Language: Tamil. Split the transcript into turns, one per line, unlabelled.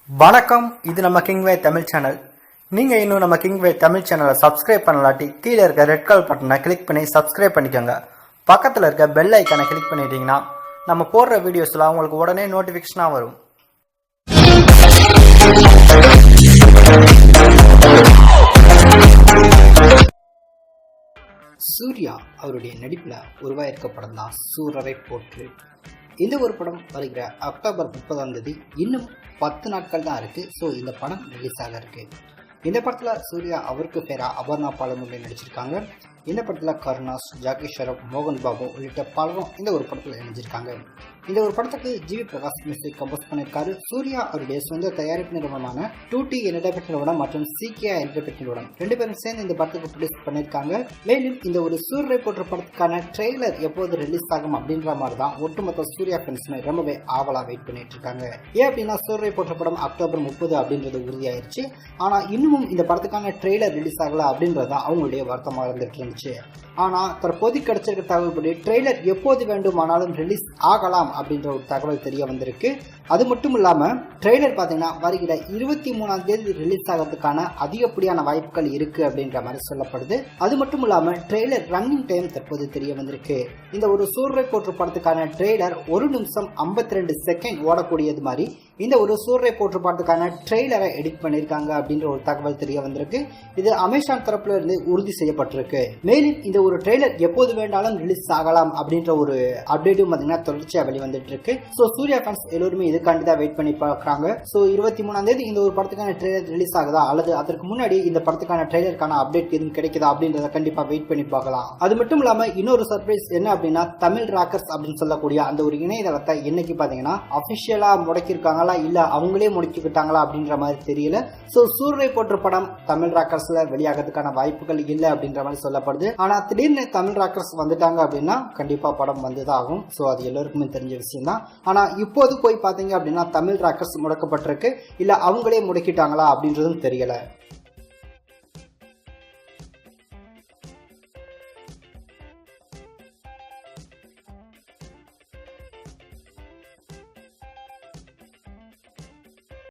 வணக்கம். இது நம்ம கிங்வே தமிழ் சேனல். நீங்கள் இன்னும் நம்ம கிங்வே தமிழ் சேனலை சப்ஸ்கிரைப் பண்ணலாட்டி கீழே இருக்க ரெட் கலர் பட்டனை கிளிக் பண்ணி சப்ஸ்கிரைப் பண்ணிக்கோங்க. பக்கத்தில் இருக்க பெல் ஐக்கானை கிளிக் பண்ணிட்டீங்கன்னா நம்ம போடுற வீடியோஸ்லாம் உங்களுக்கு உடனே நோட்டிஃபிகேஷனாக வரும். சூர்யா அவருடைய நடிப்பில் உருவாயிருக்க படம் தான் சூரரை போற்று. இந்த ஒரு படம் வருகிற அக்டோபர் 30 இன்னும் 10 நாட்கள் தான் இருக்குது. ஸோ இந்த படம் ரிலீஸ் ஆக இருக்கு. இந்த படத்தில் சூர்யா அவருக்கு பேரா அபர்ணா பாலமுறை நடிச்சிருக்காங்க. இந்த படத்தில் கருணாஸ், ஜாக்கி ஷெராப், மோகன் பாபு உள்ளிட்ட பலரும் இந்த ஒரு படத்தில் இணைஞ்சிருக்காங்க. இந்த ஒரு படத்துக்கு ஜிவி பிரகாஷ் மியூசிக் கம்போஸ் பண்ணியிருக்காரு. சூர்யா அவருடைய சொந்த தயாரிப்பு நிறுவனமான 2T என்டர்டைன்மெண்ட் நிறுவனம் மற்றும் CKI என்டர்டைன்மெண்ட் நிறுவனம் 2 பேரும் சேர்ந்து இந்த படத்துக்கு ப்ரொடியூஸ் பண்ணியிருக்காங்க. மேலும் இந்த ஒரு சூரரை போற்ற படத்துக்கான ட்ரெய்லர் எப்போது ரிலீஸ் ஆகும் அப்படின்ற மாதிரி தான் ஒட்டுமொத்த சூர்யா ஃபேன்ஸ்மே ரொம்பவே ஆவலா வெயிட் பண்ணிட்டு இருக்காங்க. ஏன் அப்படின்னா சூரரை போற்ற படம் அக்டோபர் 30 அப்படின்றது உறுதியாயிருச்சு. ஆனால் இன்னமும் இந்த படத்துக்கான ட்ரெய்லர் ரிலீஸ் ஆகல அப்படின்றது தான் அவங்களுடைய வருத்தமாக இருந்துட்டு இருந்துச்சு. ஆனால் தற்போதைக்கு கிடைச்சிருக்க தகவல்படி ட்ரெய்லர் எப்போது வேண்டுமானாலும் ரிலீஸ் ஆகலாம் அப்படின்ற ஒரு தகவல் தெரிய வந்திருக்கு. அது மட்டும் இல்லாமல் ட்ரெய்லர் பார்த்தீங்கன்னா வருகிற 23 ரிலீஸ் ஆகிறதுக்கான அதிகப்படியான வாய்ப்புகள் இருக்கு அப்படின்ற மாதிரி சொல்லப்படுது. அது மட்டும் இல்லாமல் ட்ரெய்லர் ரன்னிங் டைம் தற்போது தெரிய வந்திருக்கு. இந்த ஒரு சூரரை போற்று படத்துக்கான ட்ரெய்லர் 1 நிமிஷம் 52 செகண்ட் ஓடக்கூடியது மாதிரி இந்த ஒரு சூரரை போற்று படத்துக்கான ட்ரெய்லரை எடிட் பண்ணியிருக்காங்க அப்படின்ற ஒரு தகவல் தெரிய வந்திருக்கு. இது அமேசான் தரப்புல இருந்து உறுதி செய்யப்பட்டிருக்கு. மேலும் இந்த ஒரு ட்ரெய்லர் எப்போது வேண்டாலும் ரிலீஸ் ஆகலாம் அப்படின்ற ஒரு அப்டேட்டும் பார்த்தீங்கன்னா தொடர்ச்சியாக வெளிவந்துட்டு இருக்கு. ஸோ சூர்யா ஃபேன்ஸ் எல்லோருமே இதுக்காண்டி தான் வெயிட் பண்ணி பார்க்குறாங்க. ஸோ 23 இந்த ஒரு படத்துக்கான ட்ரெய்லர் ரிலீஸ் ஆகுதா அல்லது அதற்கு முன்னாடி இந்த படத்துக்கான ட்ரெய்லருக்கான அப்டேட் எதுவும் கிடைக்குதா அப்படின்றத கண்டிப்பாக வெயிட் பண்ணி பார்க்கலாம். அது மட்டும் இல்லாமல் இன்னொரு சர்ப்ரைஸ் என்ன அப்படின்னா தமிழ் ராக்கர்ஸ் அப்படின்னு சொல்லக்கூடிய அந்த ஒரு இணையதளத்தை இன்னைக்கு பார்த்தீங்கன்னா அஃபிஷியலாக முடக்கியிருக்காங்களா இல்லை அவங்களே முடக்கிக்கிட்டாங்களா அப்படின்ற மாதிரி தெரியல. ஸோ சூரரை போற்று படம் தமிழ் ராக்கர்ஸ்ல வெளியாகிறதுக்கான வாய்ப்புகள் இல்லை அப்படின்ற மாதிரி சொல்லப்படுது. ஆனால் திடீர்னு தமிழ் ராக்கர்ஸ் வந்துட்டாங்க அப்படின்னா கண்டிப்பா படம் வந்துதான் ஆகும். ஸோ அது எல்லோருக்குமே தெரிஞ்ச விஷயம் தான். ஆனால் இப்போது போய் பார்த்தீங்க அப்படின்னா தமிழ் ராக்கர்ஸ் முடக்கப்பட்டிருக்கு இல்லை அவங்களே முடக்கிட்டாங்களா அப்படின்றதும் தெரியல.